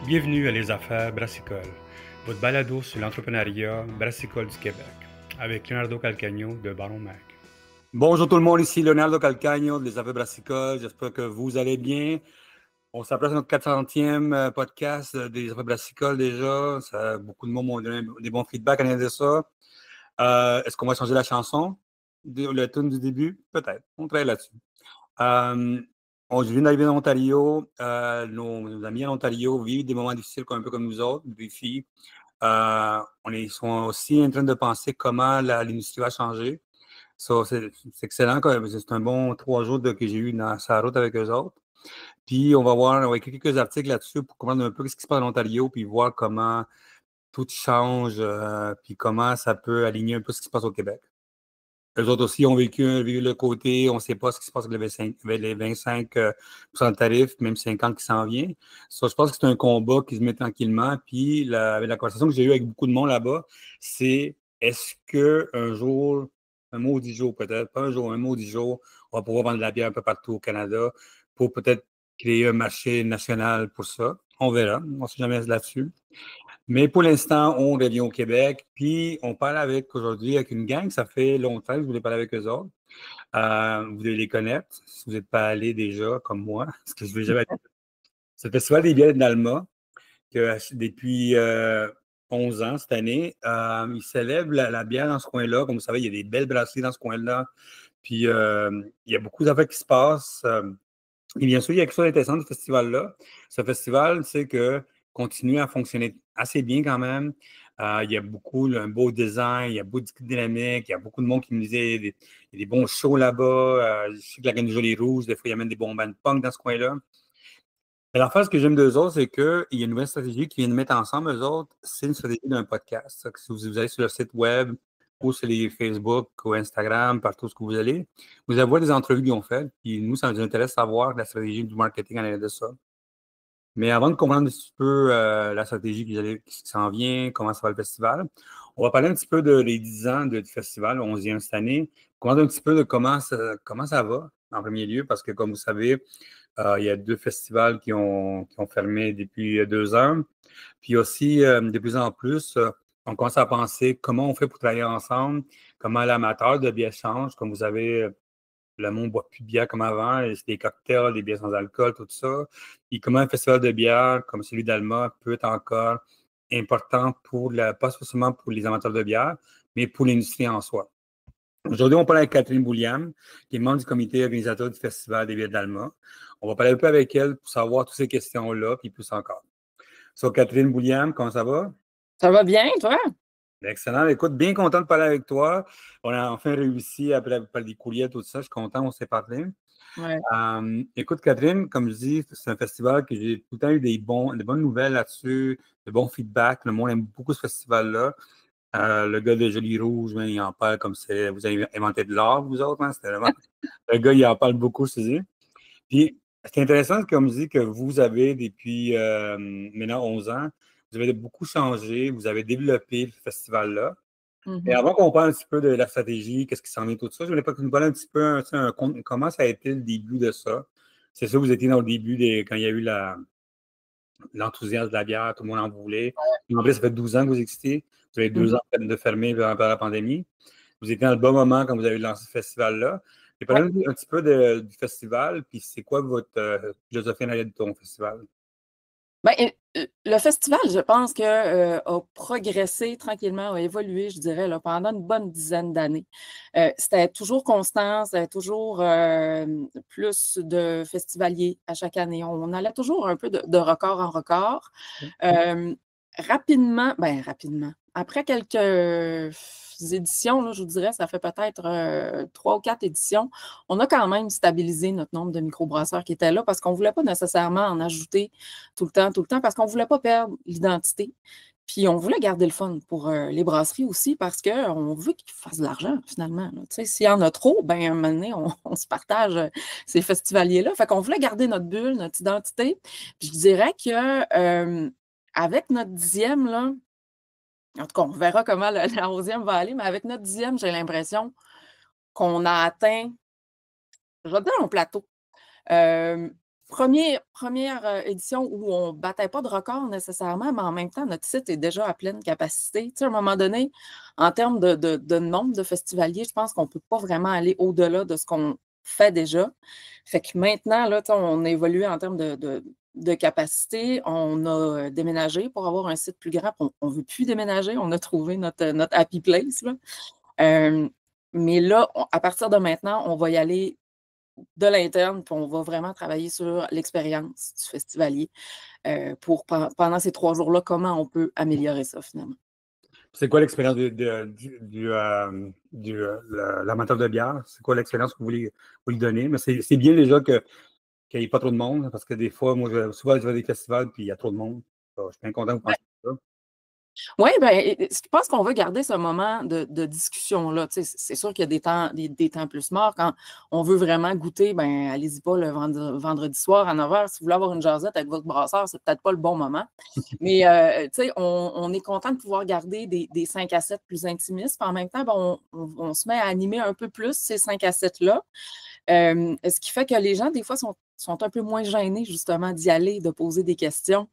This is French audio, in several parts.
Bienvenue à Les Affaires Brassicole, votre balado sur l'entrepreneuriat brassicole du Québec, avec Leonardo Calcagno de Baron Mac. Bonjour tout le monde, ici Leonardo Calcagno de Les Affaires Brassicole. J'espère que vous allez bien. On s'approche de notre 400e podcast des Affaires Brassicole déjà. Beaucoup de monde m'ont donné des bons feedbacks à l'intérieur de ça. Est-ce qu'on va changer la chanson, le tune du début? Peut-être. On travaille là-dessus. Je viens d'arriver en Ontario. Nos amis en Ontario vivent des moments difficiles un peu comme nous autres, des filles. Ils sont aussi en train de penser comment l'industrie va changer. C'est excellent. C'est un bon 3 jours que j'ai eu sa route avec eux autres. Puis on va écrire quelques articles là-dessus pour comprendre un peu ce qui se passe en Ontario, puis voir comment tout change, puis comment ça peut aligner un peu ce qui se passe au Québec. Eux autres aussi ont vécu le côté, on ne sait pas ce qui se passe avec les 25 de tarifs, même 50 qui s'en vient. Ça, je pense que c'est un combat qui se met tranquillement. Puis la conversation que j'ai eue avec beaucoup de monde là-bas, c'est est-ce qu'un jour, un maudit jour peut-être, pas un jour, un maudit jour, on va pouvoir vendre de la bière un peu partout au Canada pour peut-être créer un marché national pour ça. On verra. On ne sait jamais là-dessus. Mais pour l'instant, on revient au Québec, puis on parle aujourd'hui avec une gang. Ça fait longtemps que je voulais parler avec eux autres. Vous devez les connaître, si vous n'êtes pas allé déjà, comme moi, parce que je ne vais jamais aller. C'est le Festival des bières d'Alma, que depuis 11 ans cette année. Ils célèbrent la bière dans ce coin-là. Comme vous savez, il y a des belles brasseries dans ce coin-là. Puis il y a beaucoup d'affaires qui se passent. Et bien sûr, il y a quelque chose d'intéressant du festival-là. Ce festival, c'est que continue à fonctionner assez bien quand même. Il y a un beau design, il y a beaucoup de dynamique, il y a beaucoup de monde qui me disait il y a des bons shows là-bas. Je sais que la Graine Jolie Rouge, des fois, il y a même des bons bands punk dans ce coin-là. Mais l'affaire, ce que j'aime d'eux autres, c'est qu'il y a une nouvelle stratégie qu'ils viennent de mettre ensemble, eux autres. C'est une stratégie d'un podcast. Si vous allez sur leur site web ou sur les Facebook ou Instagram, partout ce que vous allez, vous allez voir des entrevues qu'ils ont faites. Puis nous, ça nous intéresse de savoir la stratégie du marketing en arrière de ça. Mais avant de comprendre un petit peu la stratégie qui s'en vient, comment ça va le festival, on va parler un petit peu des 10 ans du festival, 11e cette année, comprendre un petit peu de comment ça va en premier lieu, parce que comme vous savez, il y a 2 festivals qui ont fermé depuis 2 ans. Puis aussi, de plus en plus, on commence à penser comment on fait pour travailler ensemble, comment l'amateur de bière change. Comme vous savez, le monde ne boit plus de bière comme avant, c'est des cocktails, des bières sans alcool, tout ça. Et comment un festival de bière comme celui d'Alma peut être encore important pas seulement pour les amateurs de bière, mais pour l'industrie en soi. Aujourd'hui, on parle avec Catherine Bouliam, qui est membre du comité organisateur du Festival des bières d'Alma. On va parler un peu avec elle pour savoir toutes ces questions-là, puis plus encore. So, Catherine Bouliam, comment ça va? Ça va bien, toi? Excellent. Écoute, bien content de parler avec toi. On a enfin réussi après des courriels, tout ça. Je suis content, on s'est parlé. Ouais. Écoute, Catherine, comme je dis, c'est un festival que j'ai tout le temps eu des bonnes nouvelles là-dessus, de bons feedbacks. Le monde aime beaucoup ce festival-là. Le gars de Jolie Rouge, il en parle comme si vous avez inventé de l'art, vous autres. Hein? C'était vraiment... Le gars, il en parle beaucoup, je te dis. Puis, c'est intéressant, comme je dis, que vous avez, depuis maintenant 11 ans, vous avez beaucoup changé, vous avez développé le festival-là. Mais avant qu'on parle un petit peu de la stratégie, qu'est-ce qui s'en vient, tout ça, je voulais pas que nous parlions un petit peu comment ça a été le début de ça. C'est ça, vous étiez dans le début quand il y a eu l'enthousiasme de la bière, tout le monde en voulait. En plus, ça fait 12 ans que vous existez. Vous avez 2 ans de fermer par la pandémie. Vous étiez dans le bon moment quand vous avez lancé ce festival-là. Et parlez-nous un petit peu du festival, puis c'est quoi votre philosophie en arrière de ton festival? Bien, le festival, je pense a progressé tranquillement, a évolué, je dirais, là, pendant une bonne dizaine d'années. C'était toujours constant, c'était toujours plus de festivaliers à chaque année. On allait toujours un peu de record en record. Rapidement, après quelques éditions, là, je vous dirais, ça fait peut-être 3 ou 4 éditions, on a quand même stabilisé notre nombre de microbrasseurs qui étaient là parce qu'on ne voulait pas nécessairement en ajouter tout le temps, parce qu'on ne voulait pas perdre l'identité. Puis on voulait garder le fun pour les brasseries aussi parce qu'on veut qu'ils fassent de l'argent finalement. Tu sais, s'il y en a trop, ben à un moment donné, on se partage ces festivaliers-là. Fait qu'on voulait garder notre bulle, notre identité. Puis je dirais que avec notre 10e, là, en tout cas, on verra comment la 11e va aller, mais avec notre 10e, j'ai l'impression qu'on a atteint, je vais dire un plateau. première édition où on ne battait pas de record nécessairement, mais en même temps, notre site est déjà à pleine capacité. Tu sais, à un moment donné, en termes de nombre de festivaliers, je pense qu'on ne peut pas vraiment aller au-delà de ce qu'on fait déjà. Fait que maintenant, là, tu sais, on a évolué en termes de capacité. On a déménagé pour avoir un site plus grand. On ne veut plus déménager. On a trouvé notre happy place, là. Mais là, à partir de maintenant, on va y aller de l'interne, puis on va vraiment travailler sur l'expérience du festivalier pour, pendant ces 3 jours-là, comment on peut améliorer ça finalement. C'est quoi l'expérience l'amateur de bière? C'est quoi l'expérience que vous lui donner? Mais c'est bien déjà qu'il n'y ait pas trop de monde, parce que des fois, moi, souvent, je vais à des festivals, puis il y a trop de monde. Je suis bien content que vous pensiez à ça. Oui, bien, je pense qu'on veut garder ce moment de discussion-là. Tu sais, c'est sûr qu'il y a des temps plus morts. Quand on veut vraiment goûter, ben allez-y pas le vendredi soir à 9 h. Si vous voulez avoir une jasette avec votre brasseur, c'est peut-être pas le bon moment. Mais tu sais, on est content de pouvoir garder des 5 à 7 plus intimistes. Puis en même temps, ben, on se met à animer un peu plus ces 5 à 7-là. Ce qui fait que les gens, des fois, sont un peu moins gênés, justement, d'y aller, de poser des questions.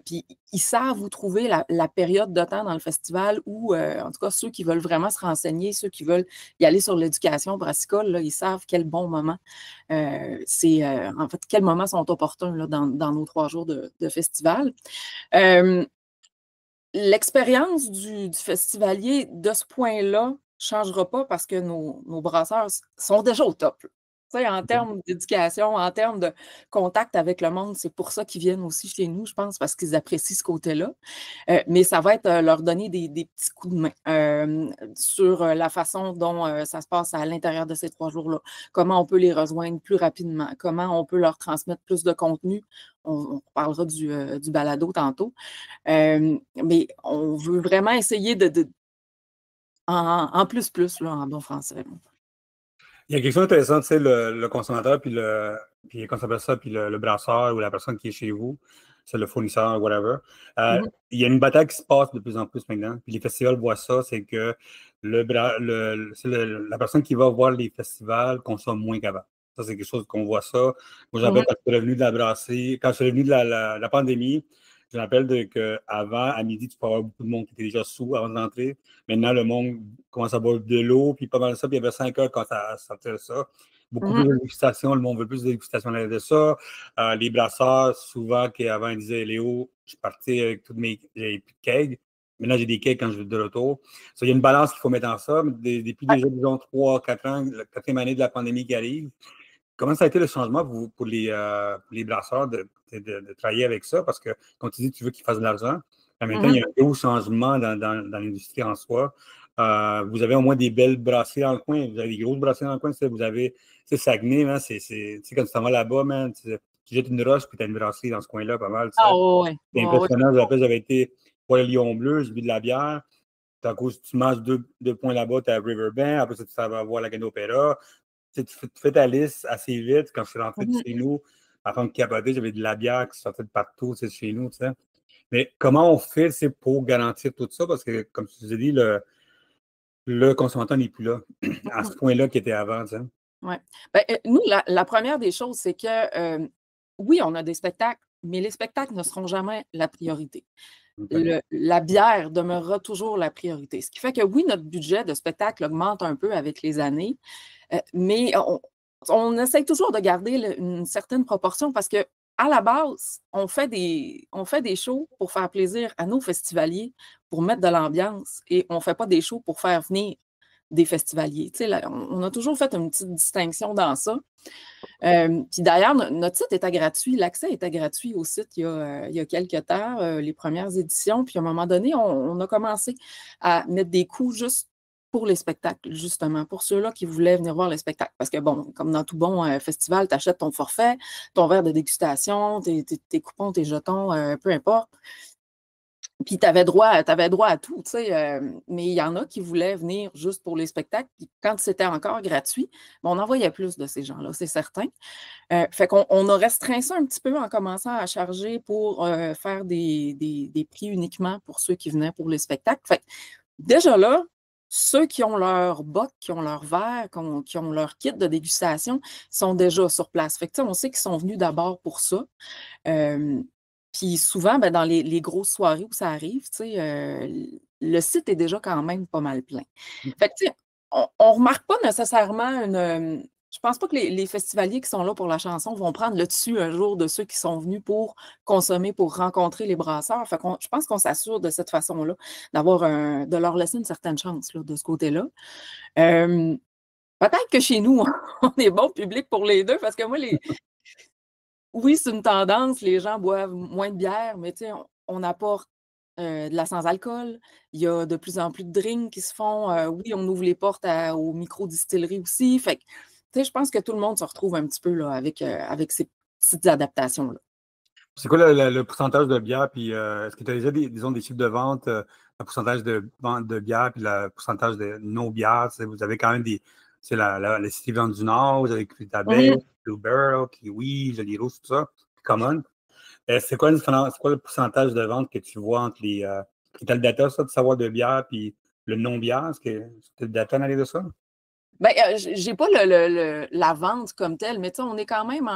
Puis ils savent où trouver la période de temps dans le festival où, en tout cas, ceux qui veulent vraiment se renseigner, ceux qui veulent y aller sur l'éducation brassicole, là, ils savent quel bon moment. En fait, quels moments sont opportuns là, dans nos 3 jours de festival. L'expérience du festivalier, de ce point-là, ne changera pas parce que nos brasseurs sont déjà au top. En termes d'éducation, en termes de contact avec le monde, c'est pour ça qu'ils viennent aussi chez nous, je pense, parce qu'ils apprécient ce côté-là. Mais ça va être leur donner des petits coups de main sur la façon dont ça se passe à l'intérieur de ces 3 jours-là. Comment on peut les rejoindre plus rapidement, comment on peut leur transmettre plus de contenu. On parlera du balado tantôt. Mais on veut vraiment essayer en plus, là, en bon français. Il y a quelque chose d'intéressant, tu sais, le consommateur, puis comment ça s'appelle ça, puis le brasseur ou la personne qui est chez vous, c'est le fournisseur, whatever. Il y a une bataille qui se passe de plus en plus maintenant, puis les festivals voient ça, c'est que la personne qui va voir les festivals consomme moins qu'avant. Ça, c'est quelque chose qu'on voit ça. Moi, j'appelle quand je suis revenu de la brasserie, quand je suis revenu de la pandémie, je me rappelle qu'avant, à midi, tu peux avoir beaucoup de monde qui était déjà sous avant d'entrer. Maintenant, le monde commence à boire de l'eau, puis pas mal de ça. Puis il y avait 5 heures quand ça sortait ça. Beaucoup plus de dégustation, le monde veut plus de dégustation de ça. Les brasseurs, souvent, qu'avant, ils disaient, Léo, je partais avec toutes j'avais plus de kegs. Maintenant, j'ai des kegs quand je vais de retour. Il y a une balance qu'il faut mettre en ça. Depuis déjà, disons, 3-4 ans, la 4e année de la pandémie qui arrive, comment ça a été le changement pour les brasseurs de travailler avec ça? Parce que, quand tu dis que tu veux qu'ils fassent de l'argent, en même temps, il y a un gros changement dans l'industrie en soi. Vous avez au moins des belles brasseries dans le coin. Vous avez des grosses brasseries dans le coin. Vous avez Saguenay, hein, c'est quand tu t'en vas là-bas, man, tu jettes une roche puis tu as une brasserie dans ce coin-là, pas mal. Ah ouais. C'est impressionnant. J'avais été pour le Lion Bleu, j'ai bu de la bière. À cause, tu manges 2 points là-bas, tu as Riverbend. Après ça, tu vas voir la Gagnon Opéra. Tu fais ta liste assez vite. Quand je suis rentré de chez nous, avant de capoter, j'avais de la bière qui sortait de partout chez nous. T'sais. Mais comment on fait pour garantir tout ça? Parce que, comme tu vous ai dit, le consommateur n'est plus là, à ce point-là qu'il était avant. Oui. Nous, la première des choses, c'est que oui, on a des spectacles, mais les spectacles ne seront jamais la priorité. La bière demeurera toujours la priorité. Ce qui fait que oui, notre budget de spectacle augmente un peu avec les années, mais on essaye toujours de garder une certaine proportion parce que à la base, on fait des shows pour faire plaisir à nos festivaliers, pour mettre de l'ambiance, et on ne fait pas des shows pour faire venir des festivaliers. On a toujours fait une petite distinction dans ça. Puis d'ailleurs, notre site était gratuit. L'accès était gratuit au site il y a quelques temps, les premières éditions. Puis à un moment donné, on a commencé à mettre des coûts juste pour les spectacles, justement, pour ceux-là qui voulaient venir voir les spectacles. Parce que, bon, comme dans tout bon festival, tu achètes ton forfait, ton verre de dégustation, tes coupons, tes jetons, peu importe. Puis tu avais droit à tout, tu sais. Mais il y en a qui voulaient venir juste pour les spectacles. Puis quand c'était encore gratuit, on en voyait plus de ces gens-là, c'est certain. Fait qu'on a restreint ça un petit peu en commençant à charger pour faire des prix uniquement pour ceux qui venaient pour les spectacles. Fait que déjà là, ceux qui ont leur boc, qui ont leur verre, qui ont leur kit de dégustation, sont déjà sur place. Fait que, on sait qu'ils sont venus d'abord pour ça. Puis souvent, ben, dans les grosses soirées où ça arrive, le site est déjà quand même pas mal plein. Fait que, on ne remarque pas nécessairement je pense pas que les festivaliers qui sont là pour la chanson vont prendre le dessus un jour de ceux qui sont venus pour consommer, pour rencontrer les brasseurs. Fait je pense qu'on s'assure de cette façon-là, de leur laisser une certaine chance là, de ce côté-là. Peut-être que chez nous, on est bon public pour les deux, parce que moi, oui, c'est une tendance, les gens boivent moins de bière, mais on apporte de la sans-alcool. Il y a de plus en plus de drinks qui se font. Oui, on ouvre les portes aux micro-distilleries aussi. Fait que, je pense que tout le monde se retrouve un petit peu là, avec ces petites adaptations-là. C'est quoi le pourcentage de bière? Puis est-ce que tu as déjà disons, des chiffres de vente, le pourcentage de vente de bière, puis le pourcentage de non-bière? Vous avez quand même c'est la Cité Viande du Nord, vous avez Tabelle, Blue Barrel, Kiwi, Joli Rouge, tout ça, Common. C'est quoi le pourcentage de vente que tu vois entre les. Tu as le data, ça, de savoir de bière, puis le non-bière? Est-ce que tu as le data en arrière de ça? Bien, j'ai pas la vente comme telle, mais on est quand même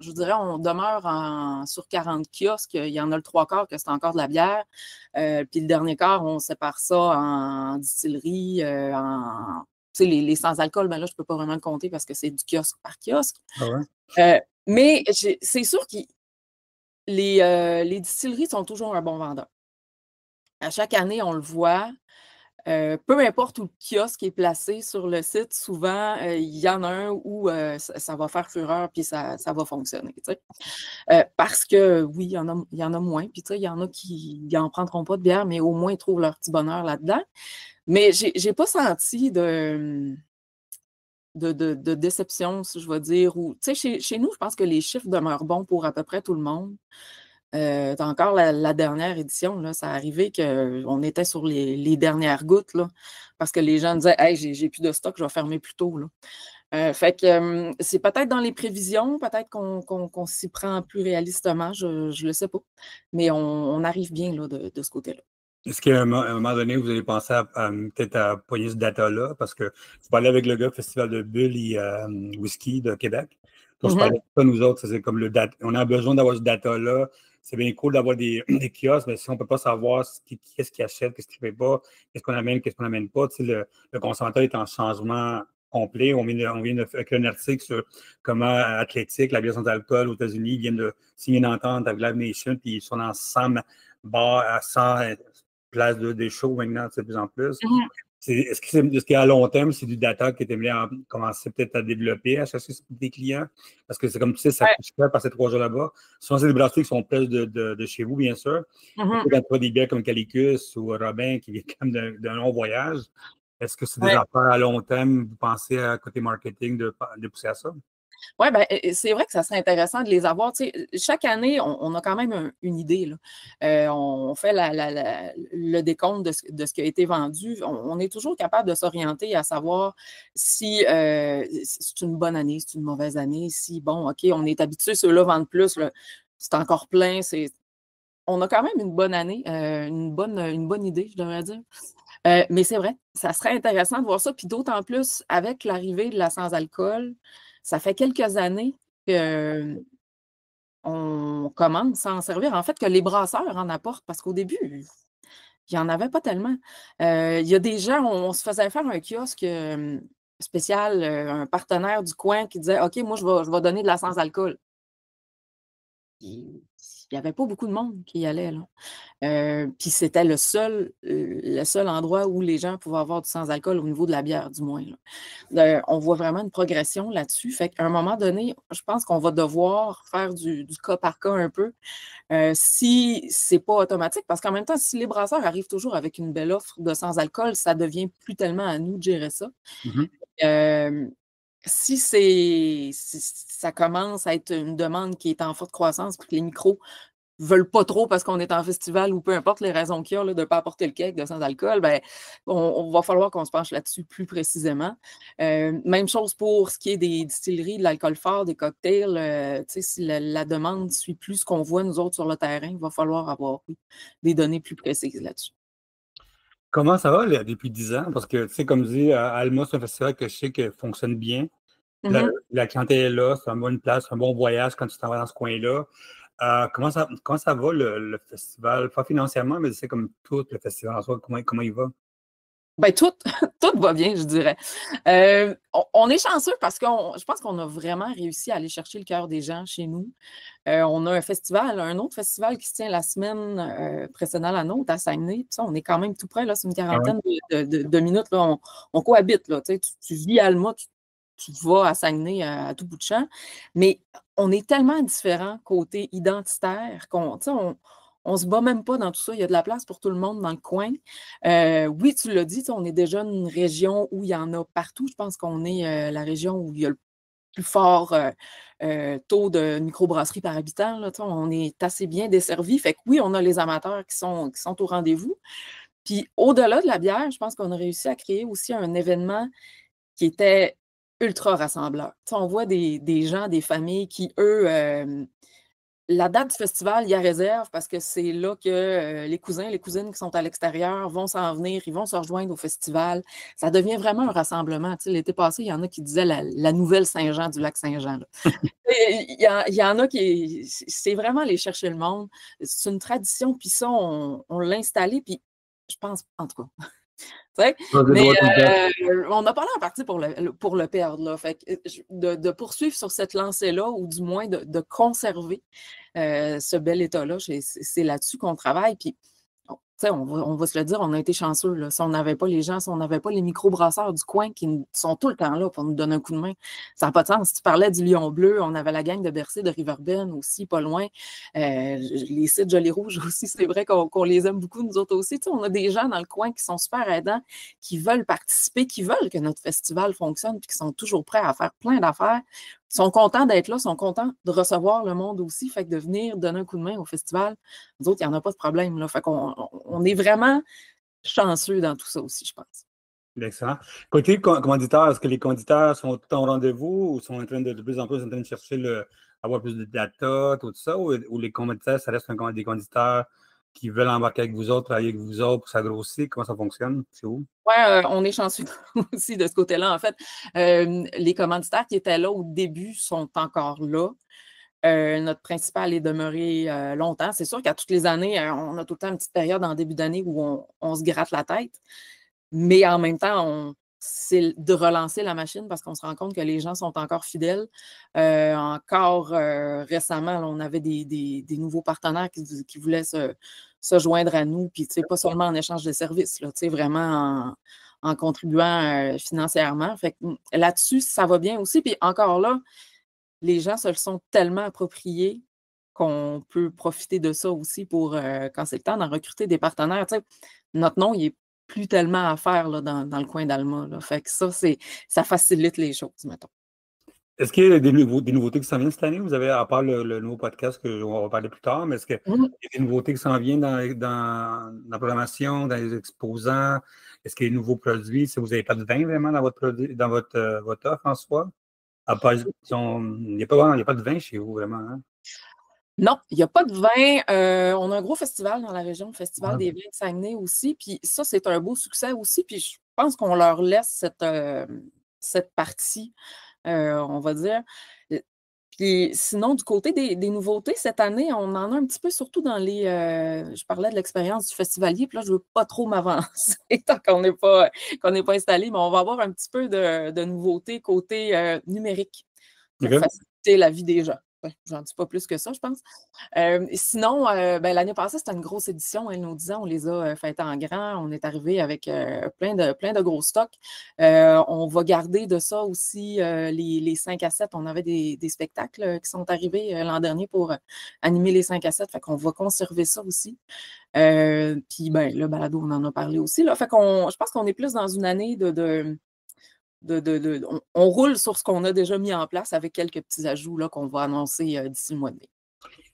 je dirais, on demeure sur 40 kiosques. Il y en a le 3/4 que c'est encore de la bière. Puis le dernier quart, on sépare ça en distillerie, les sans-alcool, ben là, je ne peux pas vraiment le compter parce que c'est du kiosque par kiosque. Ah ouais? Mais c'est sûr que les distilleries sont toujours un bon vendeur. À chaque année, on le voit. Peu importe où le kiosque est placé sur le site, souvent, il y en a un où ça va faire fureur puis ça va fonctionner. Parce que oui, il y en a moins. Puis il y en a qui n'en prendront pas de bière, mais au moins ils trouvent leur petit bonheur là-dedans. Mais j'ai pas senti de déception, si je vais dire. Chez nous, je pense que les chiffres demeurent bons pour à peu près tout le monde. Encore la dernière édition, là, ça arrivait qu'on était sur les dernières gouttes, là, parce que les gens disaient « Hey, j'ai plus de stock, je vais fermer plus tôt. » Fait que c'est peut-être dans les prévisions, peut-être qu'on s'y prend plus réalistement, je ne le sais pas. Mais on arrive bien là, de ce côté-là. Est-ce qu'à un moment donné, vous avez pensé peut-être à poigner ce data-là? Parce que je parlais avec le gars du Festival de Bulles et Whisky de Québec. Donc, je parlais de ça, nous autres, c'est comme le data. On a besoin d'avoir ce data-là. C'est bien cool d'avoir des kiosques, mais si on ne peut pas savoir qu'est-ce qu'ils achètent, qu'est-ce qu'ils ne fait pas, qu'est-ce qu'on amène, qu'est-ce qu'on n'amène pas, le consommateur est en changement complet. On vient de faire un article sur comment Athlétique, la bière sans alcool aux États-Unis, viennent de signer une entente avec Live Nation, puis ils sont dans 100 bars à 100 places des shows maintenant, de plus en plus. Est-ce qu'à long terme, c'est du data que tu aimerais commencer peut-être à développer, à chercher des clients? Parce que c'est comme tu sais, ça coûte cher passer 3 jours là-bas. Souvent, c'est des brasseries qui sont proches de chez vous, bien sûr. Quand tu as des bières comme Calicus ou Robin qui viennent quand même d'un long voyage, est-ce que c'est des affaires à long terme, vous pensez à côté marketing de pousser à ça? Oui, ben, c'est vrai que ça serait intéressant de les avoir. Chaque année, on a quand même une idée. Là. On fait le décompte de ce qui a été vendu. On est toujours capable de s'orienter à savoir si c'est une bonne année, c'est une mauvaise année, si, bon, OK, on est habitué, ceux-là vendent plus, c'est encore plein. On a quand même une bonne année, une bonne idée, je devrais dire. Mais c'est vrai, ça serait intéressant de voir ça. Puis d'autant plus, avec l'arrivée de la sans-alcool, ça fait quelques années qu'on commence à en servir. En fait, que les brasseurs en apportent, parce qu'au début, il n'y en avait pas tellement. Il y a des gens, on se faisait faire un kiosque spécial, un partenaire du coin qui disait « OK, moi, je vais donner de la sans-alcool. » Il n'y avait pas beaucoup de monde qui y allait, là. Puis c'était le seul endroit où les gens pouvaient avoir du sans-alcool au niveau de la bière, du moins. Là. On voit vraiment une progression là-dessus. Fait qu'à un moment donné, je pense qu'on va devoir faire du cas par cas un peu. Si c'est pas automatique, parce qu'en même temps, si les brasseurs arrivent toujours avec une belle offre de sans-alcool, ça devient plus tellement à nous de gérer ça. Si ça commence à être une demande qui est en forte croissance, puis que les micros ne veulent pas trop parce qu'on est en festival ou peu importe les raisons qu'il y a là, de ne pas apporter le cake de sans-alcool, ben, on va falloir qu'on se penche là-dessus plus précisément. Même chose pour ce qui est des distilleries, de l'alcool fort, des cocktails. Si la demande suit plus ce qu'on voit nous autres sur le terrain, il va falloir avoir des données plus précises là-dessus. Comment ça va depuis 10 ans? Parce que, tu sais, comme dit, Alma, c'est un festival que je sais que fonctionne bien. La clientèle est là, c'est une bonne place, c'est un bon voyage quand tu t'en vas dans ce coin-là. Comment ça va le festival? Pas financièrement, mais c'est comme tout le festival en soi, comment il va? Ben, tout, tout va bien, je dirais. On est chanceux parce que je pense qu'on a vraiment réussi à aller chercher le cœur des gens chez nous. On a un autre festival qui se tient la semaine précédant la nôtre à Saguenay. Puis ça, on est quand même tout près, là, c'est une Ah ouais? quarantaine de minutes. Là, on cohabite, là, tu vis à Alma, tu vas à Saguenay à tout bout de champ. Mais on est tellement différents côté identitaire qu'on, tu sais, on se bat même pas dans tout ça. Il y a de la place pour tout le monde dans le coin. Oui, tu l'as dit, tu sais, on est déjà une région où il y en a partout. Je pense qu'on est la région où il y a le plus fort taux de microbrasserie par habitant. Là, tu sais, on est assez bien desservi. Fait que oui, on a les amateurs qui sont au rendez-vous. Puis au-delà de la bière, je pense qu'on a réussi à créer aussi un événement qui était ultra rassembleur. Tu sais, on voit des gens, des familles qui, eux, la date du festival, ils la réservent parce que c'est là que les cousins, les cousines qui sont à l'extérieur vont s'en venir, ils vont se rejoindre au festival. Ça devient vraiment un rassemblement. Tu sais, l'été passé, il y en a qui disaient la nouvelle Saint-Jean du lac Saint-Jean. Là. Il y en a qui. C'est vraiment aller chercher le monde. C'est une tradition, puis ça, on l'a installé, puis je pense, en tout cas. Mais on a parlé en partie pour le perdre. Là. Fait que, de poursuivre sur cette lancée-là, ou du moins de conserver ce bel état-là, c'est là-dessus qu'on travaille. Puis, on va se le dire, on a été chanceux. Là. Si on n'avait pas les gens, si on n'avait pas les microbrasseurs du coin qui sont tout le temps là pour nous donner un coup de main, ça n'a pas de sens. Si tu parlais du Lion Bleu, on avait la gang de Bercy, de Riverbend aussi, pas loin. Les sites Jolly Rouge aussi, c'est vrai qu'on les aime beaucoup, nous autres aussi. On a des gens dans le coin qui sont super aidants, qui veulent participer, qui veulent que notre festival fonctionne, puis qui sont toujours prêts à faire plein d'affaires. Ils sont contents d'être là, sont contents de recevoir le monde aussi. Fait que de venir donner un coup de main au festival, nous autres, il n'y en a pas de problème. Là. Fait qu'on est vraiment chanceux dans tout ça aussi, je pense. Excellent. Côté commanditaire, est-ce que les commanditaires sont tout en rendez-vous ou sont en train de plus en plus en train de chercher avoir plus de data, tout ça, ou les commanditaires, ça reste des commanditaires qui veulent embarquer avec vous autres, travailler avec vous autres pour s'agrosser? Comment ça fonctionne? C'est où? Oui, on est chanceux aussi de ce côté-là. En fait, les commanditaires qui étaient là au début sont encore là. Notre principal est demeuré longtemps. C'est sûr qu'à toutes les années, on a tout le temps une petite période en début d'année où on se gratte la tête. Mais en même temps, c'est de relancer la machine parce qu'on se rend compte que les gens sont encore fidèles. Encore récemment, là, on avait des nouveaux partenaires qui voulaient se joindre à nous, puis pas seulement en échange de services, là, vraiment en contribuant financièrement. Fait que, là-dessus, ça va bien aussi. Puis encore là, les gens se le sont tellement appropriés qu'on peut profiter de ça aussi pour, quand c'est le temps d'en recruter des partenaires. Notre nom, il n'est plus tellement à faire là, dans le coin d'Alma. Là. Fait que ça facilite les choses, mettons. Est-ce qu'il y a des nouveautés qui s'en viennent cette année? Vous avez, à part le nouveau podcast qu'on va parler plus tard, mais est-ce qu'il y a des nouveautés qui s'en viennent dans la programmation, dans les exposants? Est-ce qu'il y a des nouveaux produits? Si vous n'avez pas de vin vraiment dans votre produit, dans votre offre en soi? Il n'y a pas de vin chez vous vraiment, hein? Non, il n'y a pas de vin. On a un gros festival dans la région, le Festival des vins de Saguenay aussi. Puis ça, c'est un beau succès aussi. Puis je pense qu'on leur laisse cette partie, on va dire. Puis sinon, du côté des nouveautés, cette année, on en a un petit peu, surtout dans je parlais de l'expérience du festivalier, puis là, je ne veux pas trop m'avancer tant qu'on n'est pas installé, mais on va avoir un petit peu de nouveautés côté numérique pour faciliter la vie des gens. J'en dis pas plus que ça, je pense. Sinon, l'année passée, c'était une grosse édition. Nos 10 ans, on les a fêtés en grand. On est arrivé avec plein de gros stocks. On va garder de ça aussi les 5 à 7. On avait des spectacles qui sont arrivés l'an dernier pour animer les 5 à 7. Fait qu'on va conserver ça aussi. Puis, le balado, on en a parlé aussi. Là. Fait je pense qu'on est plus dans une année on roule sur ce qu'on a déjà mis en place avec quelques petits ajouts là, qu'on va annoncer d'ici le mois de mai.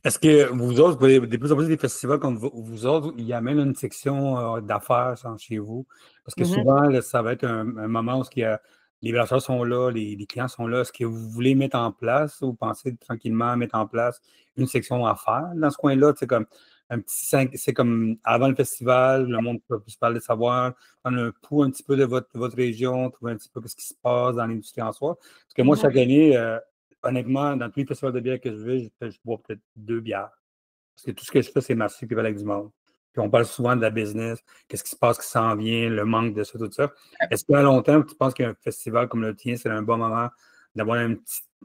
Est-ce que vous autres, vous voyez de plus en plus des festivals comme vous autres, il y a même une section d'affaires chez vous? Parce que souvent, là, ça va être un moment où il y a les brasseurs sont là, les clients sont là. Est-ce que vous voulez mettre en place, ou vous pensez tranquillement mettre en place une section à faire dans ce coin-là? C'est comme c'est comme avant le festival, le monde peut se parler de savoir, prendre un pouls un petit peu de votre région, trouver un petit peu ce qui se passe dans l'industrie en soi. Parce que moi, chaque année, honnêtement, dans tous les festivals de bière que je vais, je bois peut-être 2 bières. Parce que tout ce que je fais, c'est marcher puis avec du monde. Puis on parle souvent de la business, qu'est-ce qui se passe, qui s'en vient, le manque de ça, tout ça. Est-ce qu'à long terme, tu penses qu'un festival comme le tien, c'est un bon moment d'avoir une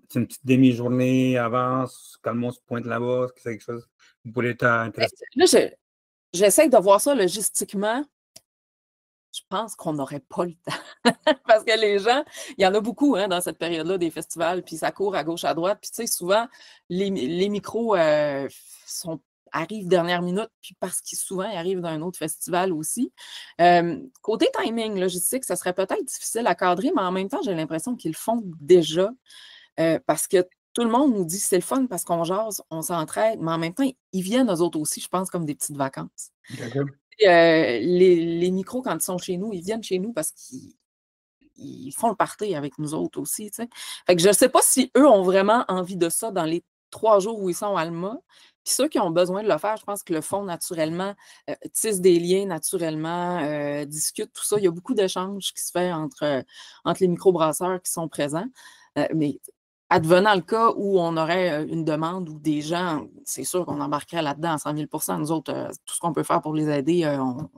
petite demi-journée avant, quand le monde se pointe là-bas? Est-ce que c'est quelque chose qui pourrait être intéressant? Là, j'essaie de voir ça logistiquement. Je pense qu'on n'aurait pas le temps. Parce que les gens, il y en a beaucoup dans cette période-là des festivals, puis ça court à gauche, à droite. Puis tu sais, souvent, les micros arrivent dernière minute, puis parce qu'ils souvent ils arrivent d'un autre festival aussi. Côté timing, là, je sais que ça serait peut-être difficile à cadrer, mais en même temps, j'ai l'impression qu'ils le font déjà. Parce que tout le monde nous dit c'est le fun parce qu'on jase, on s'entraide, mais en même temps, ils viennent eux autres aussi, je pense, comme des petites vacances. D'accord. Les micros, quand ils sont chez nous, ils viennent chez nous parce qu'ils font le party avec nous autres aussi. Tu sais. Fait que je ne sais pas si eux ont vraiment envie de ça dans les 3 jours où ils sont à Alma. Puis ceux qui ont besoin de le faire, je pense que le font naturellement, tissent des liens naturellement, discutent, tout ça. Il y a beaucoup d'échanges qui se font entre les microbrasseurs qui sont présents. Mais advenant le cas où on aurait une demande ou des gens, c'est sûr qu'on embarquerait là-dedans à 100 000 %. Nous autres, tout ce qu'on peut faire pour les aider,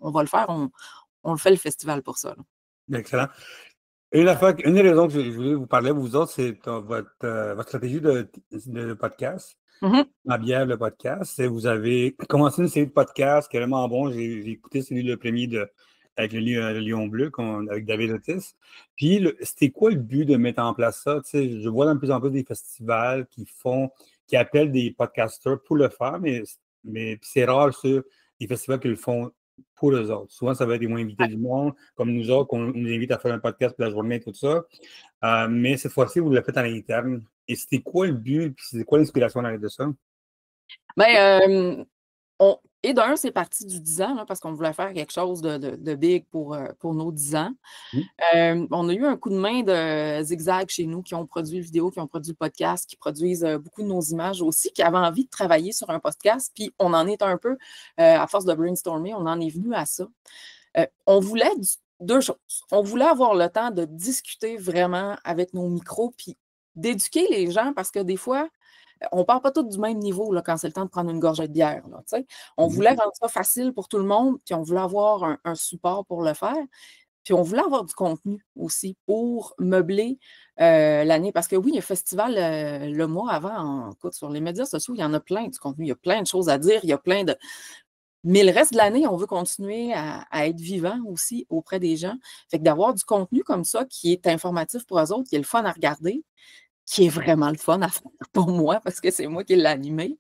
on va le faire. On le fait le festival pour ça. Là. Excellent. Une des raisons que je voulais vous parler, vous autres, c'est votre stratégie de podcast. Ma bière, le podcast. Vous avez commencé une série de podcasts qui est vraiment bon. J'ai écouté le premier avec le Lion Bleu avec David Otis. Puis, c'était quoi le but de mettre en place ça? Tu sais, je vois de plus en plus des festivals qui appellent des podcasters pour le faire, mais c'est rare sur les festivals qui le font pour eux autres. Souvent, ça va être des moins invités du monde, comme nous autres, qu'on nous invite à faire un podcast pour la journée et tout ça. Mais cette fois-ci, vous l'avez fait à l'interne. Et c'était quoi le but? Puis c'était quoi l'inspiration derrière de ça? Bien, et d'un, c'est parti du 10 ans, là, parce qu'on voulait faire quelque chose de big pour nos 10 ans. On a eu un coup de main de Zigzag chez nous qui ont produit le vidéo, qui ont produit le podcast, qui produisent beaucoup de nos images aussi, qui avaient envie de travailler sur un podcast. Puis on en est un peu, à force de brainstormer, on en est venu à ça. On voulait 2 choses. On voulait avoir le temps de discuter vraiment avec nos micros, puis d'éduquer les gens, parce que des fois, on ne part pas tous du même niveau là, quand c'est le temps de prendre une gorgée de bière. Là, on voulait rendre ça facile pour tout le monde, puis on voulait avoir un support pour le faire. Puis on voulait avoir du contenu aussi pour meubler l'année. Parce que oui, il y a un festival le mois avant. Écoute, sur les médias sociaux, il y en a plein du contenu. Il y a plein de choses à dire. Il y a plein de. Mais le reste de l'année, on veut continuer à être vivant aussi auprès des gens. Fait que d'avoir du contenu comme ça qui est informatif pour eux autres, qui est le fun à regarder, qui est vraiment le fun à faire pour moi, parce que c'est moi qui l'ai animé,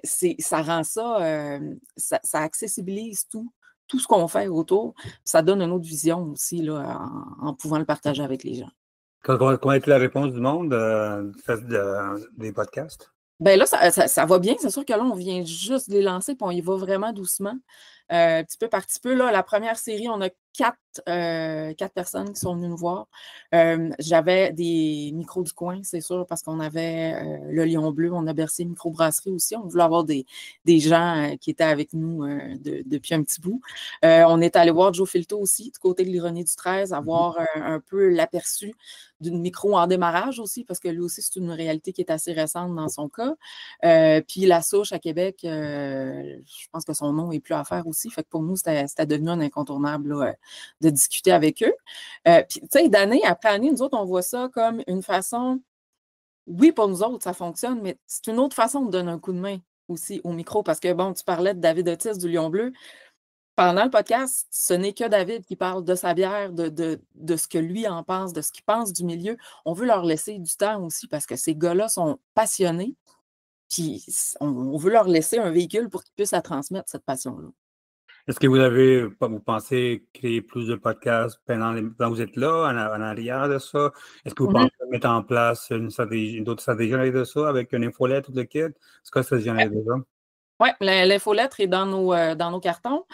ça rend ça, ça accessibilise tout ce qu'on fait autour. Ça donne une autre vision aussi là, en pouvant le partager avec les gens. Comment a été la réponse du monde des podcasts? Bien là, ça va bien. C'est sûr que là, on vient juste de les lancer, puis on y va vraiment doucement. Petit peu par petit peu. Là, la première série, on a 4 personnes qui sont venues nous voir. J'avais des micros du coin, c'est sûr, parce qu'on avait le Lion Bleu, on a Bercé Microbrasserie aussi. On voulait avoir des gens qui étaient avec nous depuis un petit bout. On est allé voir Joe Filto aussi, du côté de l'Ironie du 13, avoir un peu l'aperçu d'une micro en démarrage aussi, parce que lui aussi, c'est une réalité qui est assez récente dans son cas. Puis La Souche à Québec, je pense que son nom est plus à faire aussi. Fait que pour nous, c'était devenu un incontournable là, de discuter avec eux. Puis, tu sais, d'année après année, nous autres, on voit ça comme une façon, oui, pour nous autres, ça fonctionne, mais c'est une autre façon de donner un coup de main aussi au micro, parce que, bon, tu parlais de David Otis du Lion Bleu. Pendant le podcast, ce n'est que David qui parle de sa bière, de ce que lui en pense, de ce qu'il pense du milieu. On veut leur laisser du temps aussi, parce que ces gars-là sont passionnés. Puis on veut leur laisser un véhicule pour qu'ils puissent la transmettre, cette passion-là. Est-ce que vous pensez créer plus de podcasts pendant que vous êtes là, en arrière de ça? Est-ce que vous pensez mettre en place d'autres stratégies de ça, avec une infolette, tout le kit? C'est quoi cette stratégie déjà? Oui, l'infolettre est dans nos cartons.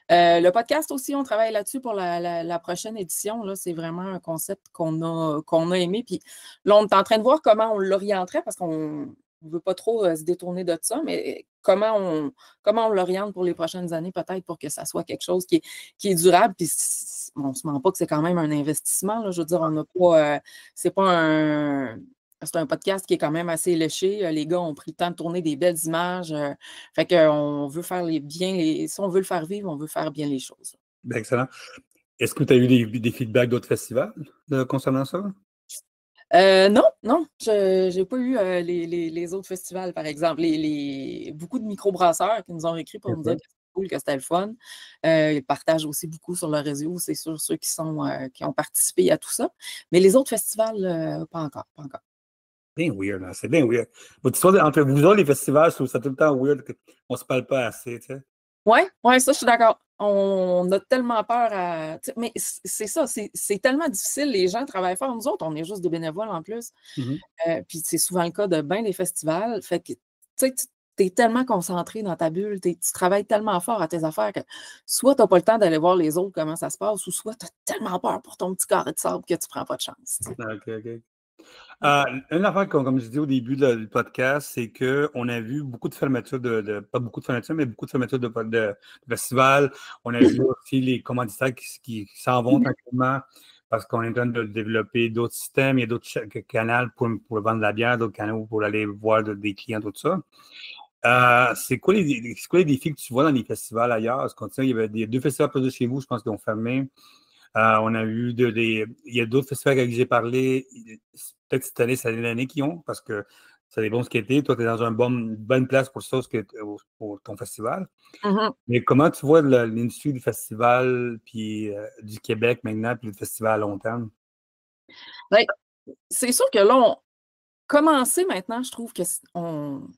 Le podcast aussi, on travaille là-dessus pour la prochaine édition. Là, c'est vraiment un concept qu'on a aimé. Puis là, on est en train de voir comment on l'orienterait parce qu'on ne veut pas trop se détourner de ça, mais comment on l'oriente pour les prochaines années, peut-être pour que ça soit quelque chose qui est durable. Puis on ne se ment pas que c'est quand même un investissement. Là. Je veux dire, on n'a pas. C'est pas C'est un podcast qui est quand même assez léché. Les gars ont pris le temps de tourner des belles images. Fait qu'on veut faire si on veut le faire vivre, on veut faire bien les choses. Ben, excellent. Est-ce que tu as eu des feedbacks d'autres festivals concernant ça? Non, je n'ai pas eu les autres festivals, par exemple. Beaucoup de microbrasseurs qui nous ont écrit pour nous dire que c'était cool, que c'était le fun. Ils partagent aussi beaucoup sur le réseau, c'est sûr, ceux qui ont participé à tout ça. Mais les autres festivals, pas encore. Bien weird, hein? C'est bien weird. Votre histoire entre vous autres, les festivals, je trouve ça tout le temps weird qu'on se parle pas assez, tu sais. Oui, ça, je suis d'accord. On a tellement peur mais c'est ça, c'est tellement difficile. Les gens travaillent fort. Nous autres, on est juste des bénévoles en plus. Puis c'est souvent le cas de bien des festivals. Fait que, tu sais, tu es tellement concentré dans ta bulle, tu travailles tellement fort à tes affaires que soit tu n'as pas le temps d'aller voir les autres comment ça se passe, ou soit tu as tellement peur pour ton petit carré de sable que tu ne prends pas de chance. OK. Une affaire, comme je dis au début du podcast, c'est qu'on a vu beaucoup de fermetures pas beaucoup de fermetures, mais beaucoup de fermetures de festivals. On a vu aussi les commanditaires qui s'en vont tranquillement parce qu'on est en train de développer d'autres systèmes. Il y a d'autres canaux pour vendre de la bière, d'autres canaux pour aller voir des clients, tout ça. C'est quoi les défis que tu vois dans les festivals ailleurs? Parce qu'il y avait deux festivals près de chez vous, je pense, qui ont fermé. On a eu il y a d'autres festivals avec qui j'ai parlé. Peut-être cette année, c'est l'année qu'ils ont, parce que ça dépend de ce qui était. Toi, tu es dans une bonne place pour ça, pour ton festival. Mais comment tu vois l'industrie du festival, puis du Québec maintenant, puis le festival à long terme? Ben, c'est sûr que là, commencer maintenant, je trouve que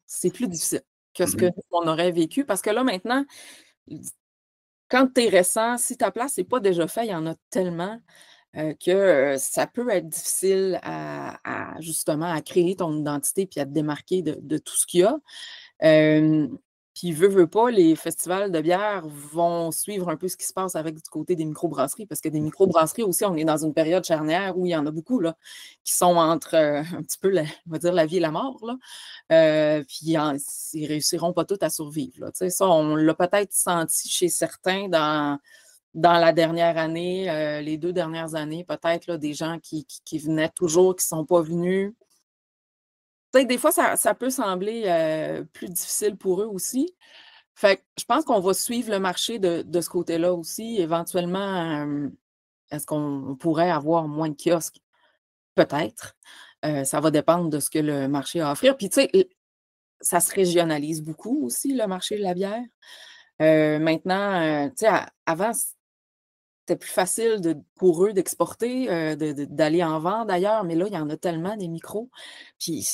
c'est plus difficile que ce qu'on aurait vécu, parce que là, maintenant, quand tu es récent, si ta place n'est pas déjà faite, il y en a tellement que ça peut être difficile justement à créer ton identité puis à te démarquer de tout ce qu'il y a. Puis veut pas, les festivals de bière vont suivre un peu ce qui se passe avec du côté des microbrasseries, parce que des microbrasseries aussi, on est dans une période charnière où il y en a beaucoup là, qui sont entre un petit peu, on va dire, la vie et la mort. Là. Puis ils réussiront pas tous à survivre. Là. Ça, on l'a peut-être senti chez certains dans la dernière année, les 2 dernières années, peut-être là, des gens qui venaient toujours, qui ne sont pas venus. Peut-être des fois, ça peut sembler plus difficile pour eux aussi. Fait que je pense qu'on va suivre le marché de ce côté-là aussi. Éventuellement, est-ce qu'on pourrait avoir moins de kiosques? Peut-être. Ça va dépendre de ce que le marché a à offrir. Puis, tu sais, ça se régionalise beaucoup aussi, le marché de la bière. Maintenant, tu sais, avant, c'était plus facile pour eux d'exporter, d'aller en vendre ailleurs, mais là, il y en a tellement des micros. Puis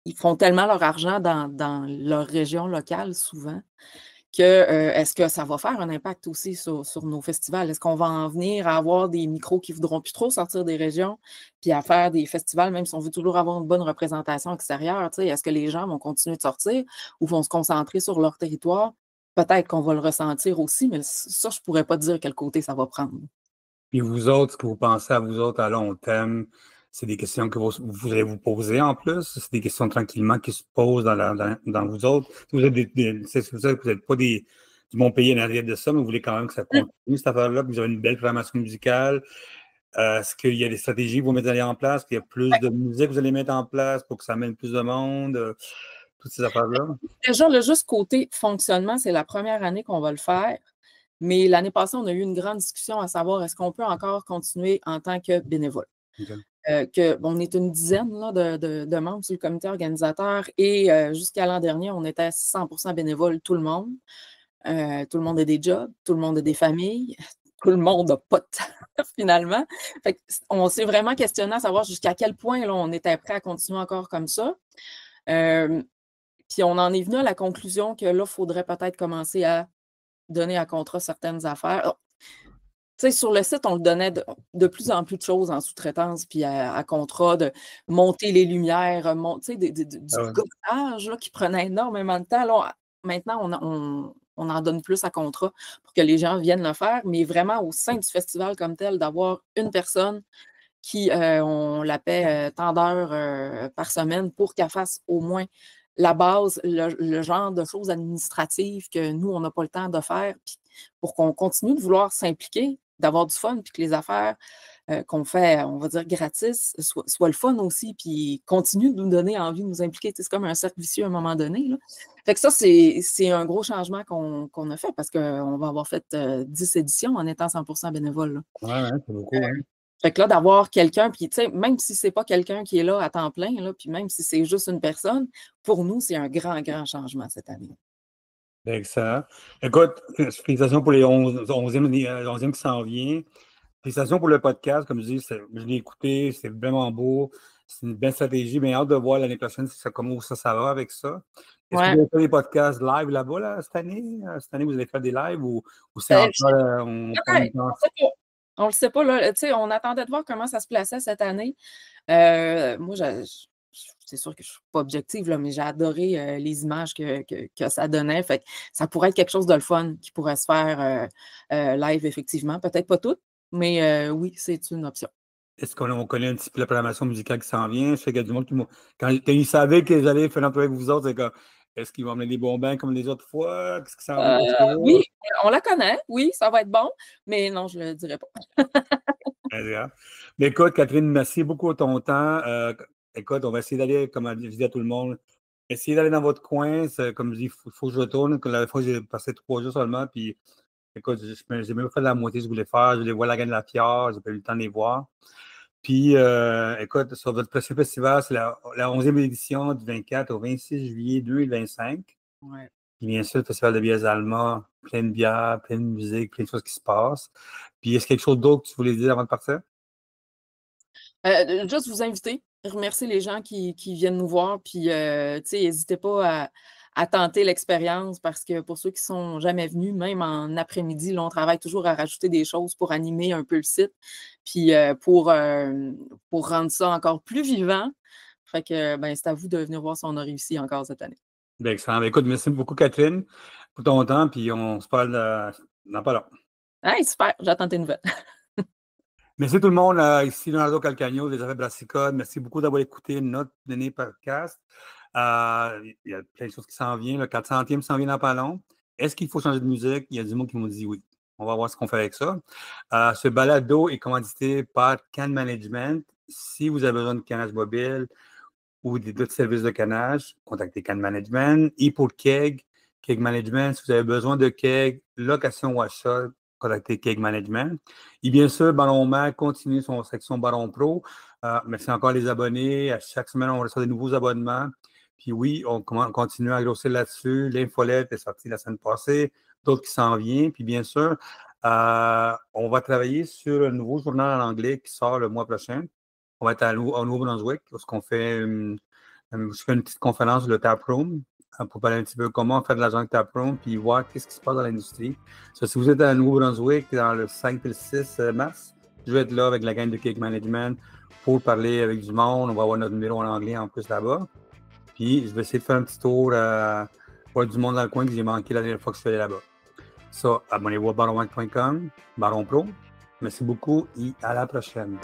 ils font tellement leur argent dans leur région locale souvent que est-ce que ça va faire un impact aussi sur nos festivals? Est-ce qu'on va en venir à avoir des micros qui ne voudront plus trop sortir des régions puis à faire des festivals, même si on veut toujours avoir une bonne représentation extérieure? Est-ce que les gens vont continuer de sortir ou vont se concentrer sur leur territoire? Peut-être qu'on va le ressentir aussi, mais ça, je ne pourrais pas dire quel côté ça va prendre. Puis vous autres, ce que vous pensez à vous autres à long terme, c'est des questions que vous allez vous poser en plus? C'est des questions tranquillement qui se posent dans vous autres? Vous êtes c'est ça que vous n'êtes pas du bon pays en arrière de ça, mais vous voulez quand même que ça continue, cette affaire-là, que vous avez une belle programmation musicale. Est-ce qu'il y a des stratégies que vous mettez en place, qu'il y a plus de musique que vous allez mettre en place pour que ça amène plus de monde? Toutes ces affaires-là? Déjà, le juste côté fonctionnement, c'est la première année qu'on va le faire. Mais l'année passée, on a eu une grande discussion à savoir est-ce qu'on peut encore continuer en tant que bénévole. On est une dizaine là, de membres sur le comité organisateur et jusqu'à l'an dernier, on était 100% bénévoles, tout le monde. Tout le monde a des jobs, tout le monde a des familles, tout le monde n'a pas de temps, finalement. Fait on s'est vraiment questionné à savoir jusqu'à quel point là, on était prêt à continuer encore comme ça. Puis on en est venu à la conclusion que là, il faudrait peut-être commencer à donner à contrat certaines affaires. Tu sais, sur le site, on le donnait de plus en plus de choses en sous-traitance, puis à contrat, de monter les lumières, du gommage qui prenait énormément de temps. Là, maintenant, on en donne plus à contrat pour que les gens viennent le faire, mais vraiment au sein du festival comme tel, d'avoir une personne qui, on la paie tant d'heures par semaine pour qu'elle fasse au moins la base, le genre de choses administratives que nous, on n'a pas le temps de faire, puis pour qu'on continue de vouloir s'impliquer, d'avoir du fun, puis que les affaires qu'on fait, on va dire gratis, soient le fun aussi, puis continue de nous donner envie de nous impliquer. Tu sais, c'est comme un cercle vicieux à un moment donné, là. Fait que ça, c'est un gros changement qu'on a fait parce qu'on va avoir fait 10 éditions en étant 100% bénévole, là. Ouais, c'est beaucoup, hein. Fait que là, d'avoir quelqu'un, puis tu sais, même si c'est pas quelqu'un qui est là à temps plein, là, puis même si c'est juste une personne, pour nous, c'est un grand, grand changement cette année. Excellent. Écoute, félicitations pour les 11e qui s'en vient. Félicitations pour le podcast. Comme je dis, je l'ai écouté, c'est vraiment beau. C'est une belle stratégie, mais hâte de voir l'année prochaine comment ça va avec ça. Est-ce que Ouais. vous avez fait des podcasts live là-bas là, cette année? Cette année, vous allez faire des lives ou c'est Ben, encore on prend Ouais, du temps? on sait pas. On le sait pas, là. Tu sais, on attendait de voir comment ça se plaçait cette année. Moi, c'est sûr que je ne suis pas objective, là, mais j'ai adoré les images que ça donnait. Fait que ça pourrait être quelque chose de le fun qui pourrait se faire live, effectivement. Peut-être pas tout, mais oui, c'est une option. Est-ce qu'on connaît un petit peu la programmation musicale qui s'en vient? Je sais qu'il y a du monde quand ils savaient qu'ils allaient faire l'entrevue avec vous autres, c'est comme est-ce qu'ils vont amener des bons bains comme les autres fois? Qu'est-ce qui s'en vient? Oui, on la connaît. Oui, ça va être bon, mais non, je ne le dirai pas. Mais écoute, Catherine, merci beaucoup de ton temps. Écoute, on va essayer d'aller, comme je dis à tout le monde, essayer d'aller dans votre coin. Comme je dis, il faut que je retourne. La fois, j'ai passé 3 jours seulement. Puis, écoute, j'ai même fait la moitié que je voulais faire. Je voulais voir la Gaine de la Pierre. J'ai pas eu le temps de les voir. Puis, écoute, sur votre prochain festival, c'est la 11e édition du 24 au 26 juillet 2025. Ouais. Puis, bien sûr, le festival de bières Alma, plein de bières, plein de musique, plein de choses qui se passent. Puis, est-ce qu'il y a quelque chose d'autre que tu voulais dire avant de partir? Juste vous inviter, remercier les gens qui viennent nous voir, puis tu sais, n'hésitez pas à tenter l'expérience parce que pour ceux qui ne sont jamais venus, même en après-midi, là, on travaille toujours à rajouter des choses pour animer un peu le site, puis pour rendre ça encore plus vivant. Fait que ben, c'est à vous de venir voir si on a réussi encore cette année. Bien, excellent. Ben, écoute, merci beaucoup, Catherine, pour ton temps, puis on se parle dans pas long. Hey, super, j'attends tes nouvelles. Merci tout le monde. Ici Leonardo Calcagno, des Affaires Brassicole. Merci beaucoup d'avoir écouté notre dernier podcast. Il y a plein de choses qui s'en viennent. Le 400e s'en vient dans pas long. Est-ce qu'il faut changer de musique? Il y a du monde qui m'ont dit oui. On va voir ce qu'on fait avec ça. Ce balado est commandité par Can Management. Si vous avez besoin de cannage mobile ou d'autres services de cannage, contactez Can Management. Et pour Keg Management, si vous avez besoin de Keg, location ou achat, contactez Keg Management. Et bien sûr, Ballon Mac continue son section Ballon Pro. Merci encore les abonnés. À chaque semaine, on reçoit des nouveaux abonnements. Puis oui, on continue à grossir là-dessus. L'infolette est sortie la semaine passée. D'autres qui s'en viennent. Puis bien sûr, on va travailler sur un nouveau journal en anglais qui sort le mois prochain. On va être au Nouveau-Brunswick, parce qu'on fait une petite conférence, le Taproom, pour parler un petit peu comment faire de l'argent avec Taproom, puis voir qu'est-ce qui se passe dans l'industrie. So, si vous êtes à Nouveau-Brunswick, dans le 5 et le 6 mars, je vais être là avec la gang de Cake Management pour parler avec du monde. On va avoir notre numéro en anglais en plus là-bas. Puis, je vais essayer de faire un petit tour voir du monde dans le coin que j'ai manqué la dernière fois que je suis allé là-bas. So, abonnez-vous à baronmac.com, Baron Pro. Merci beaucoup et à la prochaine.